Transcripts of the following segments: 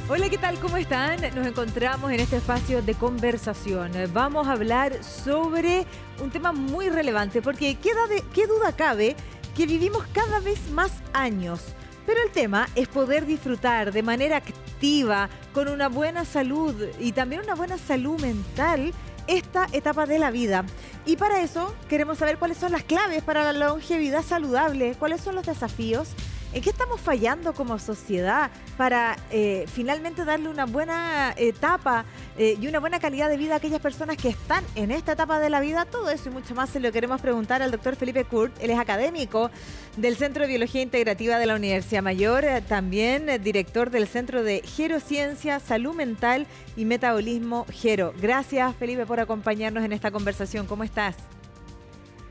Hola, ¿qué tal? ¿Cómo están? Nos encontramos en este espacio de conversación. Vamos a hablar sobre un tema muy relevante porque qué duda cabe que vivimos cada vez más años. Pero el tema es poder disfrutar de manera activa, con una buena salud y también una buena salud mental, esta etapa de la vida. Y para eso queremos saber cuáles son las claves para la longevidad saludable, cuáles son los desafíos. ¿En qué estamos fallando como sociedad para finalmente darle una buena etapa y una buena calidad de vida a aquellas personas que están en esta etapa de la vida? Todo eso y mucho más se lo queremos preguntar al doctor Felipe Kurt. Él es académico del Centro de Biología Integrativa de la Universidad Mayor, también director del Centro de Gerociencia, Salud Mental y Metabolismo Gero. Gracias, Felipe, por acompañarnos en esta conversación. ¿Cómo estás?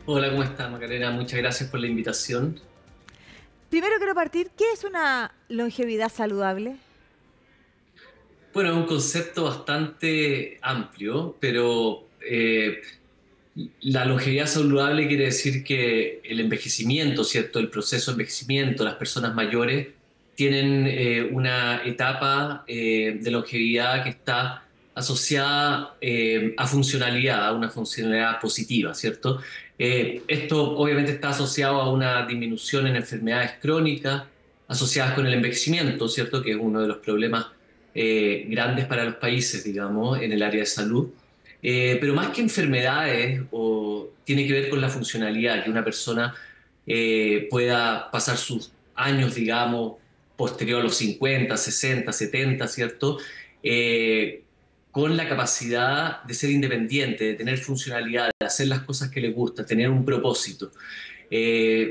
Hola, ¿cómo estás, Macarena? Muchas gracias por la invitación. Primero quiero partir, ¿qué es una longevidad saludable? Bueno, es un concepto bastante amplio, pero la longevidad saludable quiere decir que el envejecimiento, ¿cierto? El proceso de envejecimiento, las personas mayores tienen una etapa de longevidad que está asociada a funcionalidad, a una funcionalidad positiva, ¿cierto? Esto obviamente está asociado a una disminución en enfermedades crónicas asociadas con el envejecimiento, ¿cierto? Que es uno de los problemas grandes para los países, digamos, en el área de salud. Pero más que enfermedades, tiene que ver con la funcionalidad, que una persona pueda pasar sus años, digamos, posterior a los 50, 60, 70, ¿cierto? Eh, con la capacidad de ser independiente, de tener funcionalidad, de hacer las cosas que le gusta, tener un propósito.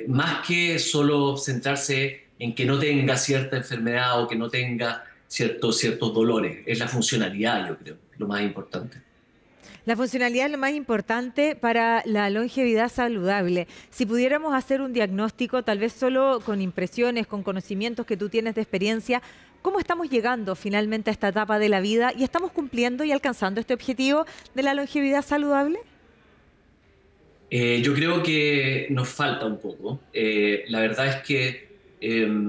Más que solo centrarse en que no tenga cierta enfermedad o que no tenga ciertos dolores. Es la funcionalidad, yo creo, lo más importante. La funcionalidad es lo más importante para la longevidad saludable. Si pudiéramos hacer un diagnóstico, tal vez solo con impresiones, con conocimientos que tú tienes de experiencia, ¿cómo estamos llegando finalmente a esta etapa de la vida y estamos cumpliendo y alcanzando este objetivo de la longevidad saludable? Yo creo que nos falta un poco. La verdad es que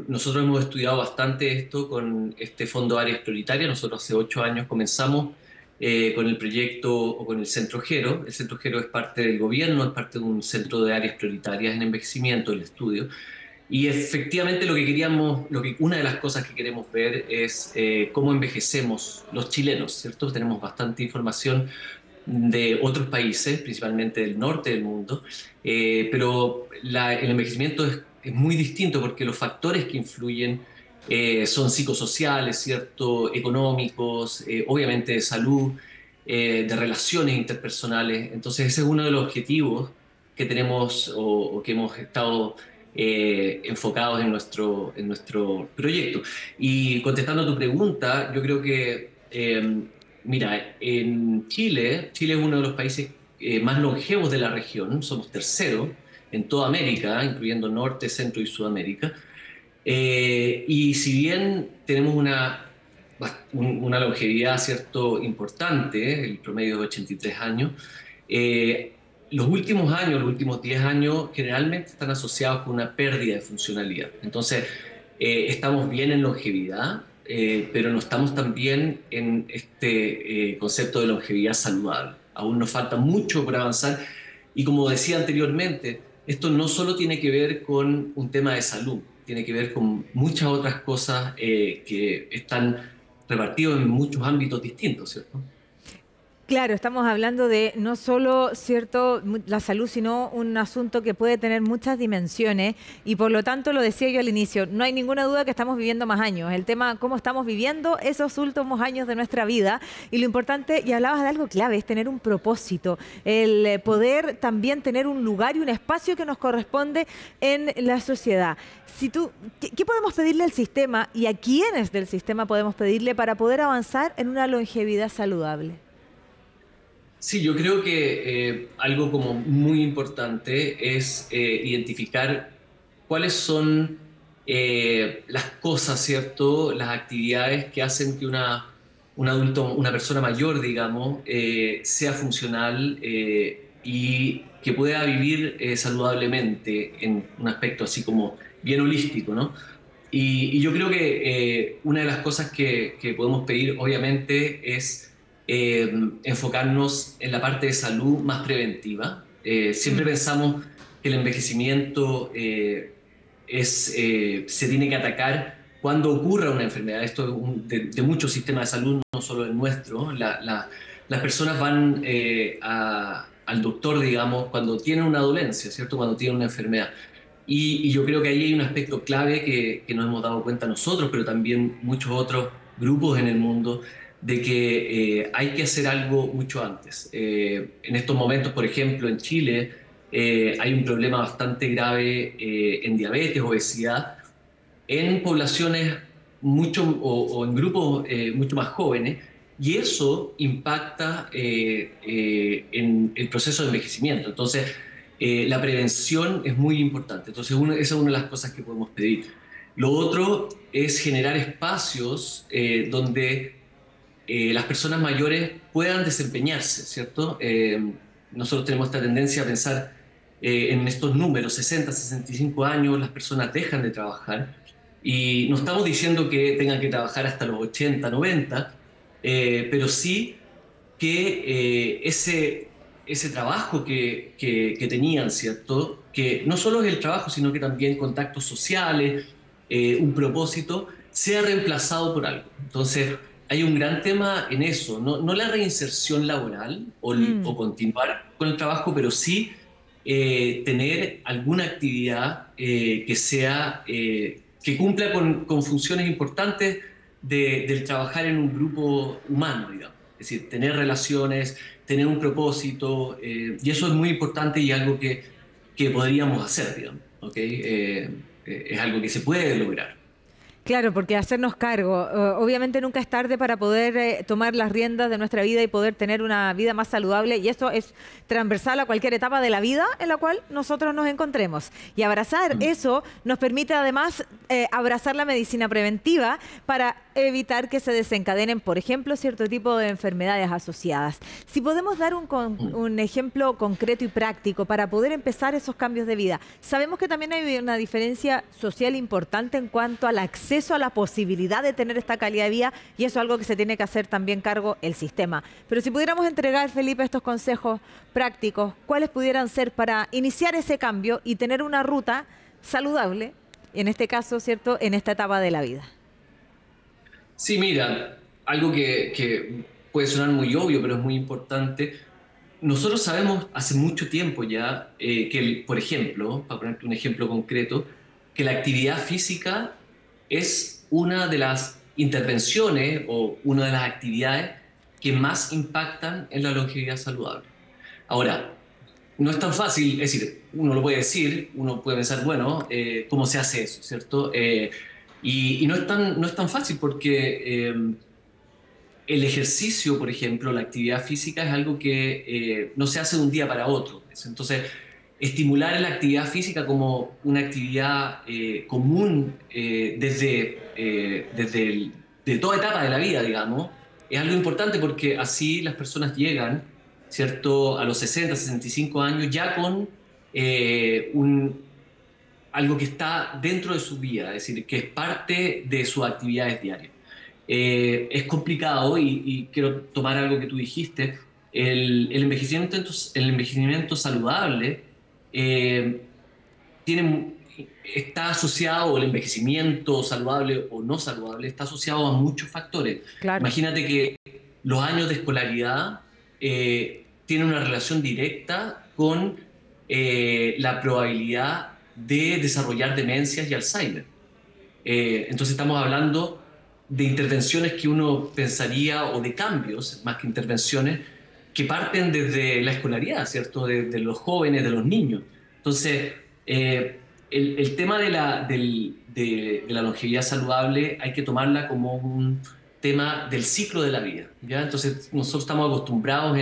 nosotros hemos estudiado bastante esto con este Fondo Áreas Prioritarias. Nosotros hace 8 años comenzamos con el proyecto o con el Centro Gero. El Centro Gero es parte del gobierno, es parte de un centro de áreas prioritarias en envejecimiento, el estudio. Y efectivamente lo que queríamos, una de las cosas que queremos ver es cómo envejecemos los chilenos, ¿cierto? Tenemos bastante información de otros países, principalmente del norte del mundo, pero el envejecimiento es muy distinto porque los factores que influyen son psicosociales, ¿cierto? Económicos, obviamente de salud, de relaciones interpersonales. Entonces ese es uno de los objetivos que tenemos o que hemos estado enfocados en nuestro proyecto. Y contestando a tu pregunta, yo creo que mira, en Chile es uno de los países más longevos de la región, somos tercero en toda América, incluyendo Norte, Centro y Sudamérica. Y si bien tenemos una longevidad, ¿cierto?, importante, el promedio de 83 años, los últimos años, los últimos 10 años, generalmente están asociados con una pérdida de funcionalidad. Entonces, estamos bien en longevidad, pero no estamos tan bien en este concepto de longevidad saludable. Aún nos falta mucho por avanzar y como decía anteriormente, esto no solo tiene que ver con un tema de salud, tiene que ver con muchas otras cosas que están repartidas en muchos ámbitos distintos, ¿cierto? Claro, estamos hablando de no solo, cierto, la salud, sino un asunto que puede tener muchas dimensiones y por lo tanto, lo decía yo al inicio, no hay ninguna duda que estamos viviendo más años. El tema, cómo estamos viviendo esos últimos años de nuestra vida y lo importante, y hablabas de algo clave, es tener un propósito, el poder también tener un lugar y un espacio que nos corresponde en la sociedad. Si tú, ¿qué podemos pedirle al sistema y a quiénes del sistema podemos pedirle para poder avanzar en una longevidad saludable? Sí, yo creo que algo como muy importante es identificar cuáles son las cosas, ¿cierto? Las actividades que hacen que un adulto, una persona mayor, digamos, sea funcional y que pueda vivir saludablemente en un aspecto así como bien holístico, ¿no? Y yo creo que una de las cosas que podemos pedir, obviamente, es enfocarnos en la parte de salud más preventiva. Siempre Mm. pensamos que el envejecimiento se tiene que atacar cuando ocurra una enfermedad. Esto es de muchos sistemas de salud, no solo el nuestro. Las personas van al doctor, digamos, cuando tienen una dolencia, ¿cierto? Cuando tienen una enfermedad. Y yo creo que ahí hay un aspecto clave que nos hemos dado cuenta nosotros, pero también muchos otros grupos en el mundo, de que hay que hacer algo mucho antes. En estos momentos, por ejemplo, en Chile, hay un problema bastante grave en diabetes, obesidad, en poblaciones o en grupos mucho más jóvenes, y eso impacta en el proceso de envejecimiento. Entonces, la prevención es muy importante. Entonces, esa es una de las cosas que podemos pedir. Lo otro es generar espacios donde las personas mayores puedan desempeñarse, ¿cierto? Nosotros tenemos esta tendencia a pensar en estos números, 60, 65 años, las personas dejan de trabajar y no estamos diciendo que tengan que trabajar hasta los 80, 90, pero sí que ese trabajo que tenían, ¿cierto? Que no solo es el trabajo, sino que también contactos sociales, un propósito, sea reemplazado por algo. Entonces, hay un gran tema en eso, no la reinserción laboral o Mm. continuar con el trabajo, pero sí tener alguna actividad que cumpla con funciones importantes del trabajar en un grupo humano, digamos. Es decir, tener relaciones, tener un propósito, y eso es muy importante y algo que podríamos hacer, digamos, ¿ok? Es algo que se puede lograr. Claro, porque hacernos cargo, obviamente nunca es tarde para poder tomar las riendas de nuestra vida y poder tener una vida más saludable y eso es transversal a cualquier etapa de la vida en la cual nosotros nos encontremos. Y abrazar Mm. eso nos permite además abrazar la medicina preventiva para evitar que se desencadenen, por ejemplo, cierto tipo de enfermedades asociadas. Si podemos dar Mm. un ejemplo concreto y práctico para poder empezar esos cambios de vida. Sabemos que también hay una diferencia social importante en cuanto al acceso a la posibilidad de tener esta calidad de vida y eso es algo que se tiene que hacer también cargo el sistema. Pero si pudiéramos entregar, Felipe, estos consejos prácticos, ¿cuáles pudieran ser para iniciar ese cambio y tener una ruta saludable, en este caso, ¿cierto?, en esta etapa de la vida? Sí, mira, algo que puede sonar muy obvio, pero es muy importante. Nosotros sabemos hace mucho tiempo ya por ejemplo, para ponerte un ejemplo concreto, que la actividad física es una de las intervenciones o una de las actividades que más impactan en la longevidad saludable. Ahora, no es tan fácil, es decir, uno lo puede decir, uno puede pensar, bueno, ¿cómo se hace eso, cierto? Y no es tan fácil porque el ejercicio, por ejemplo, la actividad física es algo que no se hace de un día para otro. Entonces, estimular la actividad física como una actividad común de toda etapa de la vida, digamos, es algo importante porque así las personas llegan, ¿cierto?, a los 60, 65 años ya con algo que está dentro de su vida, es decir, que es parte de sus actividades diarias. Es complicado y quiero tomar algo que tú dijiste. El envejecimiento saludable eh, tiene, está asociado, o el envejecimiento saludable o no saludable, está asociado a muchos factores. Claro. Imagínate que los años de escolaridad tienen una relación directa con la probabilidad de desarrollar demencias y Alzheimer. Entonces estamos hablando de intervenciones que uno pensaría, o de cambios, más que intervenciones, que parten desde la escolaridad, ¿cierto? De los jóvenes, de los niños. Entonces, el tema de la longevidad saludable hay que tomarla como un tema del ciclo de la vida, ¿ya? Entonces, nosotros estamos acostumbrados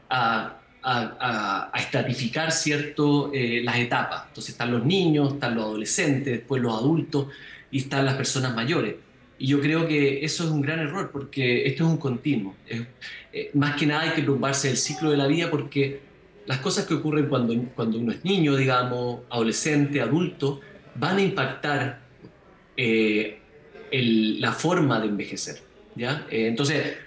a estratificar, ¿cierto? Las etapas. Entonces están los niños, están los adolescentes, después los adultos y están las personas mayores. Y yo creo que eso es un gran error porque esto es un continuo. Más que nada hay que preocuparse del ciclo de la vida porque las cosas que ocurren cuando uno es niño, digamos, adolescente, adulto, van a impactar la forma de envejecer, ¿ya? Entonces,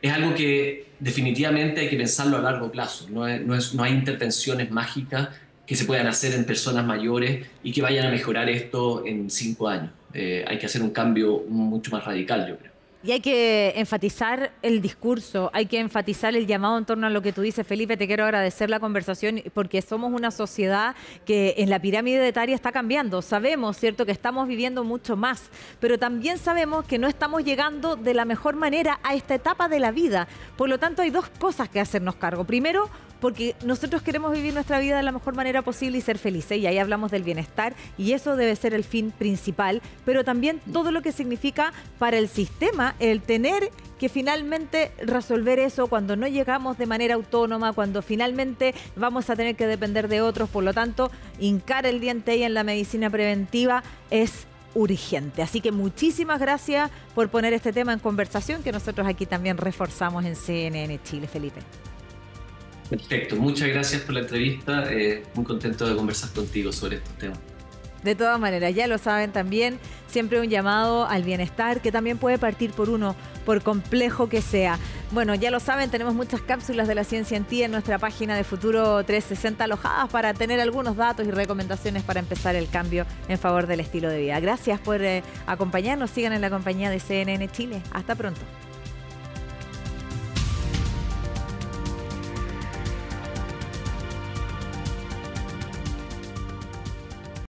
es algo que definitivamente hay que pensarlo a largo plazo. No hay intervenciones mágicas que se puedan hacer en personas mayores y que vayan a mejorar esto en 5 años. Hay que hacer un cambio mucho más radical, yo creo. Y hay que enfatizar el discurso, hay que enfatizar el llamado en torno a lo que tú dices, Felipe. Te quiero agradecer la conversación porque somos una sociedad que en la pirámide etaria está cambiando. Sabemos, ¿cierto?, que estamos viviendo mucho más, pero también sabemos que no estamos llegando de la mejor manera a esta etapa de la vida. Por lo tanto, hay dos cosas que hacernos cargo. Primero, porque nosotros queremos vivir nuestra vida de la mejor manera posible y ser felices, y ahí hablamos del bienestar, y eso debe ser el fin principal, pero también todo lo que significa para el sistema el tener que finalmente resolver eso cuando no llegamos de manera autónoma, cuando finalmente vamos a tener que depender de otros. Por lo tanto, hincar el diente ahí en la medicina preventiva es urgente. Así que muchísimas gracias por poner este tema en conversación, que nosotros aquí también reforzamos en CNN Chile, Felipe. Perfecto, muchas gracias por la entrevista. Muy contento de conversar contigo sobre estos temas. De todas maneras, ya lo saben también, siempre un llamado al bienestar que también puede partir por uno, por complejo que sea. Bueno, ya lo saben, tenemos muchas cápsulas de la ciencia en ti en nuestra página de Futuro 360 alojadas para tener algunos datos y recomendaciones para empezar el cambio en favor del estilo de vida. Gracias por acompañarnos, sigan en la compañía de CNN Chile. Hasta pronto.